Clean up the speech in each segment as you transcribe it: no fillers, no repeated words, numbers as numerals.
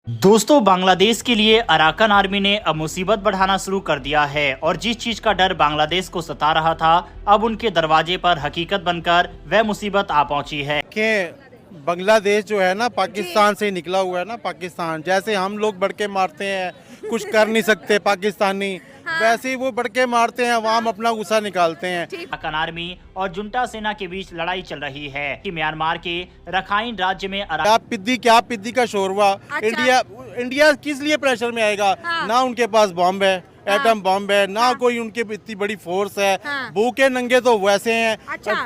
दोस्तों, बांग्लादेश के लिए अराकान आर्मी ने अब मुसीबत बढ़ाना शुरू कर दिया है और जिस चीज का डर बांग्लादेश को सता रहा था, अब उनके दरवाजे पर हकीकत बनकर वह मुसीबत आ पहुंची है कि बांग्लादेश जो है ना पाकिस्तान से निकला हुआ है ना। पाकिस्तान जैसे हम लोग बढ़के मारते हैं, कुछ कर नहीं सकते पाकिस्तानी, वैसे ही वो बढ़के मारते हैं, अवाम अपना गुस्सा निकालते हैं। अराकान आर्मी और जुंटा सेना के बीच लड़ाई चल रही है कि म्यांमार के रखाइन राज्य में क्या पिद्दी का शोर हुआ। इंडिया किस लिए प्रेशर में आएगा? ना उनके पास बॉम्ब है, एटम बॉम्ब है, ना कोई उनके इतनी बड़ी फोर्स है। भूखे नंगे तो वैसे हैं,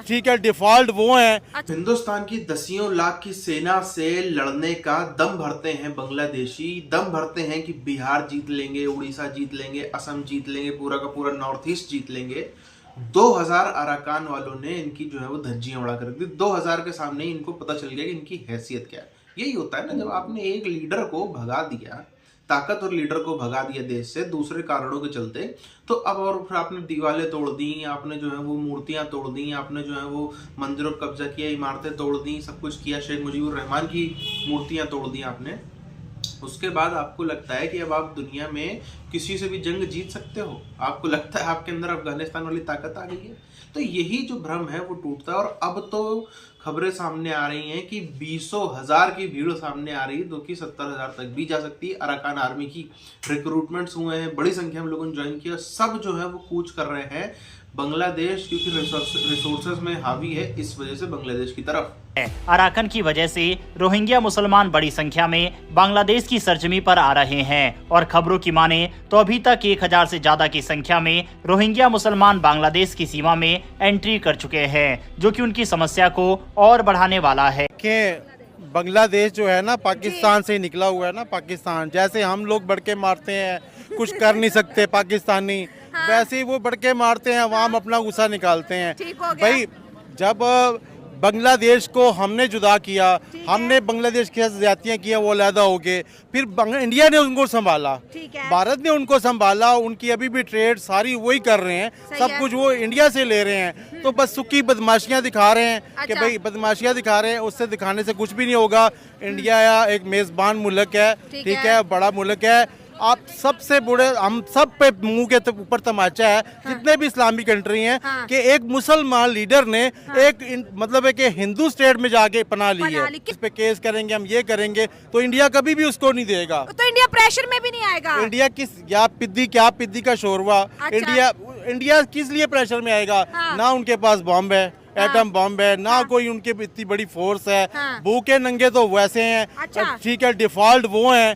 ठीक है, डिफॉल्ट वो हैं। हिंदुस्तान की दसियों लाख की सेना से लड़ने का दम भरते हैं बांग्लादेशी, दम भरते हैं कि बिहार जीत लेंगे, उड़ीसा जीत लेंगे, असम जीत लेंगे, पूरा का पूरा नॉर्थ ईस्ट जीत लेंगे। 2000 अराकान वालों ने इनकी जो है वो धज्जियां उड़ा कर रख दी। 2000 के सामने इनको पता चल गया कि इनकी हैसियत क्या है। यही होता है ना, जब आपने एक लीडर को भगा दिया, ताकतवर लीडर को भगा दिया देश से दूसरे कारणों के चलते, तो अब और फिर आपने दीवारें तोड़ दी, आपने जो है वो मूर्तियां तोड़ दी, आपने जो है वो मंदिरों पर कब्जा किया, इमारतें तोड़ दी, सब कुछ किया, शेख मुजीबुर रहमान की मूर्तियां तोड़ दी आपने। उसके बाद आपको लगता है कि अब आप दुनिया में किसी से भी जंग जीत सकते हो, आपको लगता है आपके अंदर अफगानिस्तान वाली ताकत आ गई है। तो यही जो भ्रम है वो टूटता है। और अब तो खबरें सामने आ रही हैं कि 20,000 की भीड़ सामने आ रही है, जो कि 70,000 तक भी जा सकती है। अराकान आर्मी की रिक्रूटमेंट्स हुए हैं, बड़ी संख्या में लोगों ने ज्वाइन किया, सब जो है वो कूच कर रहे हैं बांग्लादेश, क्योंकि रिसोर्सेज में हावी है, इस वजह से बांग्लादेश की तरफ। अराकान की वजह से रोहिंग्या मुसलमान बड़ी संख्या में बांग्लादेश की सरजमी पर आ रहे हैं और खबरों की माने तो अभी तक 1000 से ज्यादा की संख्या में रोहिंग्या मुसलमान बांग्लादेश की सीमा में एंट्री कर चुके हैं, जो कि उनकी समस्या को और बढ़ाने वाला है। कि बांग्लादेश जो है ना पाकिस्तान से निकला हुआ है ना। पाकिस्तान जैसे हम लोग बढ़के मारते हैं, कुछ कर नहीं सकते पाकिस्तानी, वैसे ही वो बढ़के मारते हैं, अवाम अपना गुस्सा निकालते हैं। भाई, जब बांग्लादेश को हमने जुदा किया, हमने बांग्लादेश के साथ ज्यादतियां की, वो अलहदा हो गए, फिर इंडिया ने उनको संभाला, भारत ने उनको संभाला, उनकी अभी भी ट्रेड सारी वही कर रहे हैं, सब कुछ वो इंडिया से ले रहे हैं। तो बस सुखी बदमाशियां दिखा रहे हैं कि भाई बदमाशियां दिखा रहे हैं, उससे दिखाने से कुछ भी नहीं होगा। इंडिया एक मेजबान मुल्क है, ठीक है, बड़ा मुल्क है। आप सबसे बुरे, हम सब पे मुंह के ऊपर तमाचा है, जितने भी इस्लामी कंट्री हैं, कि एक मुसलमान लीडर ने मतलब है कि हिंदू स्टेट में जाके पनाह ली है। इस पे केस करेंगे, हम ये करेंगे, तो इंडिया कभी भी उसको नहीं देगा। तो इंडिया प्रेशर में भी नहीं आएगा। इंडिया क्या पिद्दी का शोर हुआ। इंडिया किस लिए प्रेशर में आएगा? ना उनके पास बॉम्ब है, एटम बॉम्ब है, ना कोई उनके इतनी बड़ी फोर्स है। भूखे नंगे तो वैसे हैं, ठीक है, डिफॉल्ट वो हैं।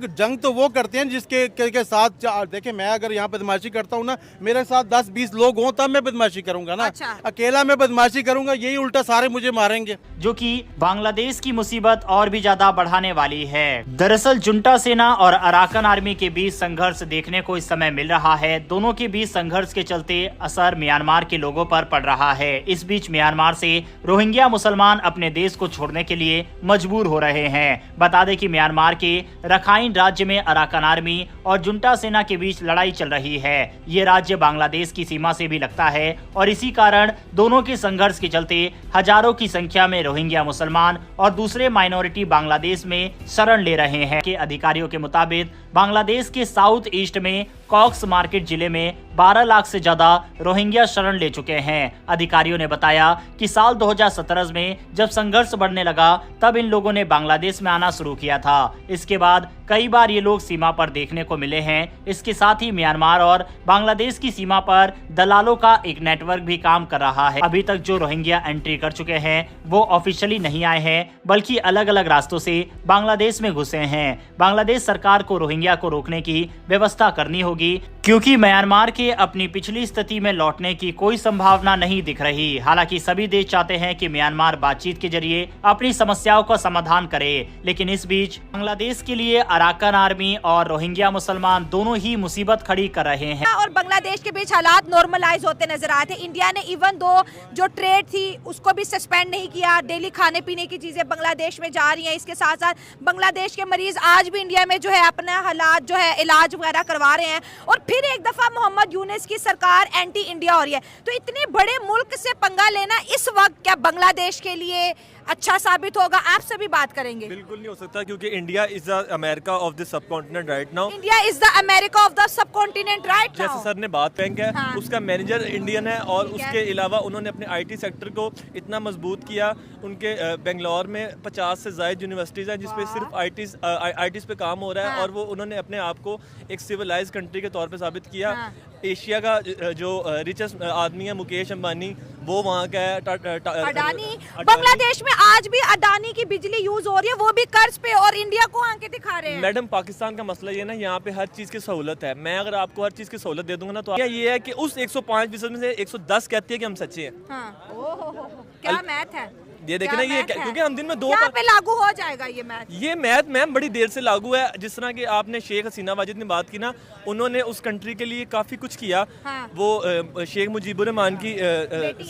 जंग तो वो करते हैं जिसके के साथ, देखिए मैं अगर यहाँ बदमाशी करता हूँ ना, मेरे साथ 10-20 लोग हों तब मैं बदमाशी करूंगा ना। अकेला मैं बदमाशी करूंगा, यही उल्टा सारे मुझे मारेंगे, जो कि बांग्लादेश की मुसीबत और भी ज्यादा बढ़ाने वाली है। दरअसल जुंटा सेना और अराकान आर्मी के बीच संघर्ष देखने को इस समय मिल रहा है। दोनों के बीच संघर्ष के चलते असर म्यांमार के लोगों पर पड़ रहा है। इस बीच म्यांमार से रोहिंग्या मुसलमान अपने देश को छोड़ने के लिए मजबूर हो रहे हैं। बता दें कि म्यांमार के रखाइन राज्य में अराकान आर्मी और जुंटा सेना के बीच लड़ाई चल रही है। ये राज्य बांग्लादेश की सीमा से भी लगता है और इसी कारण दोनों के संघर्ष के चलते हजारों की संख्या में रोहिंग्या मुसलमान और दूसरे माइनॉरिटी बांग्लादेश में शरण ले रहे हैं। के अधिकारियों के मुताबिक बांग्लादेश के साउथ ईस्ट में कॉक्स मार्केट जिले में 12 लाख से ज्यादा रोहिंग्या शरण ले चुके हैं। अधिकारियों ने बताया कि साल 2017 में जब संघर्ष बढ़ने लगा, तब इन लोगों ने बांग्लादेश में आना शुरू किया था। इसके बाद कई बार ये लोग सीमा पर देखने को मिले हैं। इसके साथ ही म्यांमार और बांग्लादेश की सीमा पर दलालों का एक नेटवर्क भी काम कर रहा है। अभी तक जो रोहिंग्या एंट्री कर चुके हैं वो ऑफिशियली नहीं आए हैं, बल्कि अलग अलग रास्तों से बांग्लादेश में घुसे हैं। बांग्लादेश सरकार को रोहिंग्या को रोकने की व्यवस्था करनी होगी, क्योंकि म्यांमार के अपनी पिछली स्थिति में लौटने की कोई संभावना नहीं दिख रही। हालांकि सभी देश चाहते हैं कि म्यांमार बातचीत के जरिए अपनी समस्याओं का समाधान करे, लेकिन इस बीच बांग्लादेश के लिए अराकान आर्मी और रोहिंग्या मुसलमान दोनों ही मुसीबत खड़ी कर रहे हैं। और बांग्लादेश के बीच हालात नॉर्मलाइज होते नजर आए थे। इंडिया ने इवन दो जो ट्रेड थी उसको भी सस्पेंड नहीं किया। डेली खाने पीने की चीजें बांग्लादेश में जा रही हैं। इसके साथ साथ बांग्लादेश के मरीज आज भी इंडिया में जो है अपना हालात जो है इलाज वगैरह करवा रहे हैं। और फिर एक दफा मोहम्मद यूनुस की सरकार एंटी इंडिया हो रही है। तो इतने बड़े मुल्क से पंगा लेना इस वक्त क्या बांग्लादेश के लिए अच्छा साबित होगा? आपसे भी बात करेंगे। बिल्कुल नहीं हो सकता, क्योंकि India is the America of the sub continent right now. India is the America of the sub continent right जैसे नाउ। सर ने बात बैंक है, हाँ। उसका मैनेजर इंडियन है, और ठीक है। उसके अलावा उन्होंने अपने आईटी सेक्टर को इतना मजबूत किया। उनके बेंगलोर में 50 से ज़ायद यूनिवर्सिटीज़ हैं जिसपे सिर्फ आईटीज़ पे काम हो रहा है, हाँ। और वो उन्होंने अपने आप को एक सिविलाइज कंट्री के तौर पे साबित किया। हाँ। एशिया का जो रिचेस्ट आदमी है मुकेश अंबानी, वो वहाँ का है। अडानी। बांग्लादेश में आज भी अडानी की बिजली यूज हो रही है, वो भी कर्ज पे, और इंडिया को आंखें दिखा रहे हैं। मैडम, पाकिस्तान का मसला ये ना, यहाँ पे हर चीज़ की सहूलत है। मैं अगर आपको हर चीज़ की सहूलत दे दूंगा ना, तो ये है कि उस 105% में से 110 कहती है कि हम सच्चे हैं। हाँ। ओहो, क्या मैथ है ये देखें ना, ये क्योंकि हम दिन में 2 यहाँ पे लागू हो जाएगा ये मैथ मैम बड़ी देर से लागू है। जिस तरह कि आपने शेख हसीना वाजिद ने बात की ना, उन्होंने उस कंट्री के लिए काफ़ी कुछ किया। हाँ। वो शेख मुजीबुर रहमान की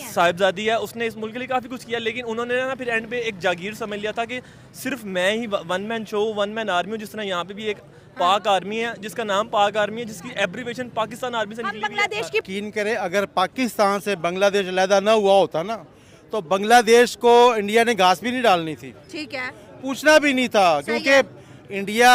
साहिबजादी है, उसने इस मुल्क के लिए काफ़ी कुछ किया, लेकिन उन्होंने ना फिर एंड पे एक जागीर समझ लिया था कि सिर्फ मैं ही one man show, one man army हूँ। जिस तरह यहाँ पे भी एक पाक आर्मी है जिसका नाम पाक आर्मी है, जिसकी एब्रीवेशन पाकिस्तान आर्मी से निकली हुई है। बांग्लादेश की यकीन करें, अगर पाकिस्तान से बांग्लादेश अलहदा न हुआ होता ना, तो बांग्लादेश को इंडिया ने घास भी नहीं डालनी थी, ठीक है, पूछना भी नहीं था। सही क्योंकि इंडिया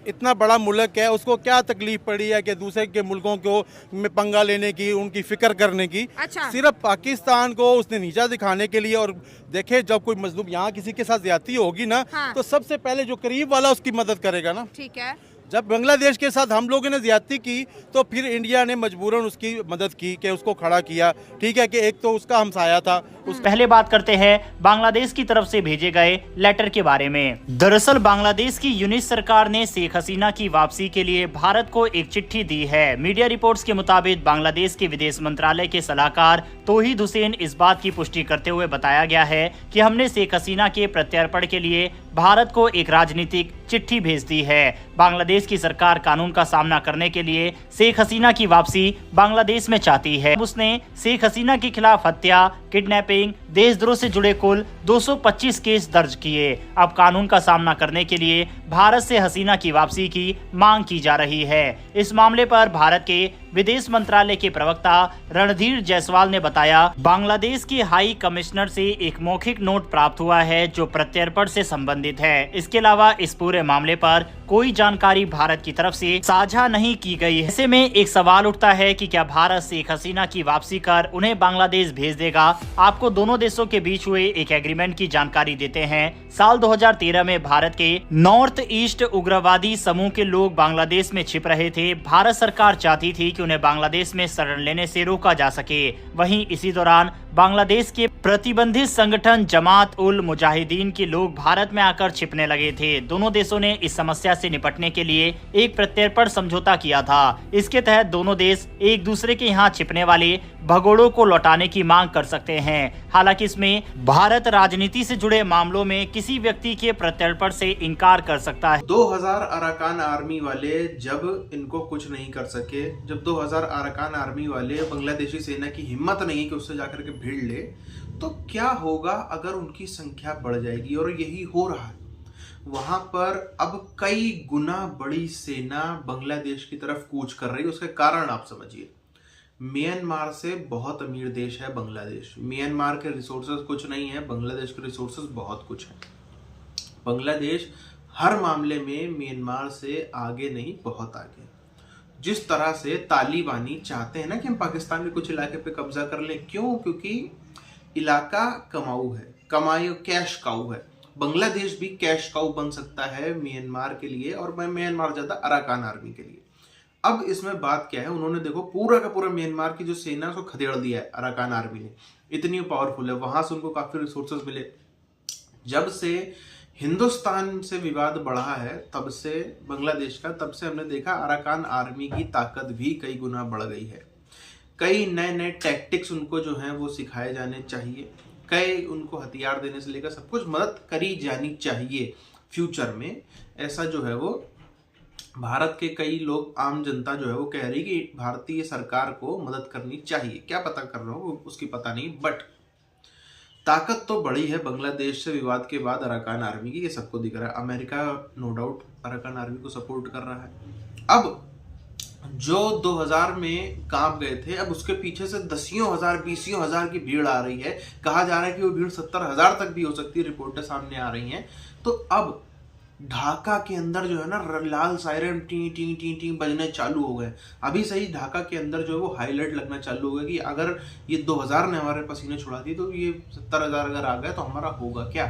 इतना बड़ा मुल्क है, उसको क्या तकलीफ पड़ी है कि दूसरे के मुल्कों को में पंगा लेने की, उनकी फिक्र करने की। अच्छा। सिर्फ पाकिस्तान को उसने नीचा दिखाने के लिए। और देखे, जब कोई मजलूम यहाँ किसी के साथ ज्यादती होगी ना, हाँ। तो सबसे पहले जो करीब वाला उसकी मदद करेगा ना। ठीक है। जब बांग्लादेश के साथ हम लोगों ने ज्यादती की, तो फिर इंडिया ने मजबूरन उसकी मदद की, कि उसको खड़ा किया। ठीक है कि एक तो उसका हमसाया था। पहले बात करते हैं बांग्लादेश की तरफ से भेजे गए लेटर के बारे में। दरअसल बांग्लादेश की यूनिट सरकार ने शेख हसीना की वापसी के लिए भारत को एक चिट्ठी दी है। मीडिया रिपोर्ट्स के मुताबिक बांग्लादेश के विदेश मंत्रालय के सलाहकार तौहीद हुसैन इस बात की पुष्टि करते हुए बताया गया है कि हमने शेख हसीना के प्रत्यर्पण के लिए भारत को एक राजनीतिक चिट्ठी भेज दी है। बांग्लादेश की सरकार कानून का सामना करने के लिए शेख हसीना की वापसी बांग्लादेश में चाहती है। उसने शेख हसीना के खिलाफ हत्या, किडनैपिंग, देशद्रोह से जुड़े कुल 225 केस दर्ज किए। अब कानून का सामना करने के लिए भारत से हसीना की वापसी की मांग की जा रही है। इस मामले पर भारत के विदेश मंत्रालय के प्रवक्ता रणधीर जायसवाल ने बताया, बांग्लादेश के हाई कमिश्नर से एक मौखिक नोट प्राप्त हुआ है जो प्रत्यर्पण से संबंधित है। इसके अलावा इस पूरे मामले पर कोई जानकारी भारत की तरफ से साझा नहीं की गई है। ऐसे में एक सवाल उठता है कि क्या भारत शेख हसीना की वापसी कर उन्हें बांग्लादेश भेज देगा। आपको दोनों देशों के बीच हुए एक एग्रीमेंट की जानकारी देते हैं। साल 2013 में भारत के नॉर्थ ईस्ट उग्रवादी समूह के लोग बांग्लादेश में छिप रहे थे। भारत सरकार चाहती थी कि उन्हें बांग्लादेश में शरण लेने से रोका जा सके। वहीं इसी दौरान बांग्लादेश के प्रतिबंधित संगठन जमात उल मुजाहिदीन के लोग भारत में आकर छिपने लगे थे। दोनों देशों ने इस समस्या से निपटने के लिए एक प्रत्यर्पण समझौता किया था। इसके तहत दोनों देश एक दूसरे के यहाँ छिपने वाले भगोड़ों को लौटाने की मांग कर सकते हैं। हालांकि इसमें भारत राजनीति से जुड़े मामलों में किसी व्यक्ति के प्रत्यर्पण से इनकार कर सकता है। 2000 अराकान आर्मी वाले जब इनको कुछ नहीं कर सके, जब 2000 अराकान आर्मी वाले बांग्लादेशी सेना की हिम्मत नहीं कि उससे जाकर के भिड़ ले, तो क्या होगा अगर उनकी संख्या बढ़ जाएगी। और यही हो रहा है। वहां पर अब कई गुना बड़ी सेना बांग्लादेश की तरफ कूच कर रही है। उसके कारण आप समझिए, म्यांमार से बहुत अमीर देश है बांग्लादेश। म्यांमार के रिसोर्सेज कुछ नहीं है, बांग्लादेश के रिसोर्सेज बहुत कुछ है। बांग्लादेश हर मामले में म्यांमार से आगे नहीं, बहुत आगे। जिस तरह से तालिबानी चाहते हैं ना कि हम पाकिस्तान के कुछ इलाके पे कब्जा कर लें, क्यों? क्योंकि इलाका कमाऊ है, कमाई कैश काऊ है। बांग्लादेश भी कैश काऊ बन सकता है म्यांमार के लिए, और म्यांमार ज्यादा अराकान आर्मी के लिए। अब इसमें बात क्या है, उन्होंने देखो पूरा का पूरा म्यांमार की जो सेना है उसको खदेड़ दिया है अराकान आर्मी ने। इतनी पावरफुल है, वहां से उनको काफी रिसोर्सेज मिले। जब से हिंदुस्तान से विवाद बढ़ा है तब से बांग्लादेश का, तब से हमने देखा अराकान आर्मी की ताकत भी कई गुना बढ़ गई है। कई नए नए टैक्टिक्स उनको जो हैं वो सिखाए जाने चाहिए। कई उनको हथियार देने से लेकर सब कुछ मदद करी जानी चाहिए। फ्यूचर में ऐसा जो है वो भारत के कई लोग, आम जनता जो है वो कह रही कि भारतीय सरकार को मदद करनी चाहिए। क्या पता कर रहा हो उसकी पता नहीं, बट ताकत तो बढ़ी है बांग्लादेश से विवाद के बाद अराकान आर्मी की, ये सबको दिख रहा है। America no doubt Arakan army को सपोर्ट कर रहा है। अब जो 2000 में कांप गए थे, अब उसके पीछे से 10,000 20,000 की भीड़ आ रही है। कहा जा रहा है कि वो भीड़ 70,000 तक भी हो सकती है, रिपोर्टें सामने आ रही हैं। तो अब ढाका के अंदर जो है ना लाल सायरन टी टी टी टी बजने चालू हो गए। अभी सही ढाका के अंदर जो है वो हाईलाइट लगना चालू हो गया कि अगर ये 2000 ने हमारे पसीने छुड़ा दिए तो ये 70,000 अगर आ गए तो हमारा होगा क्या।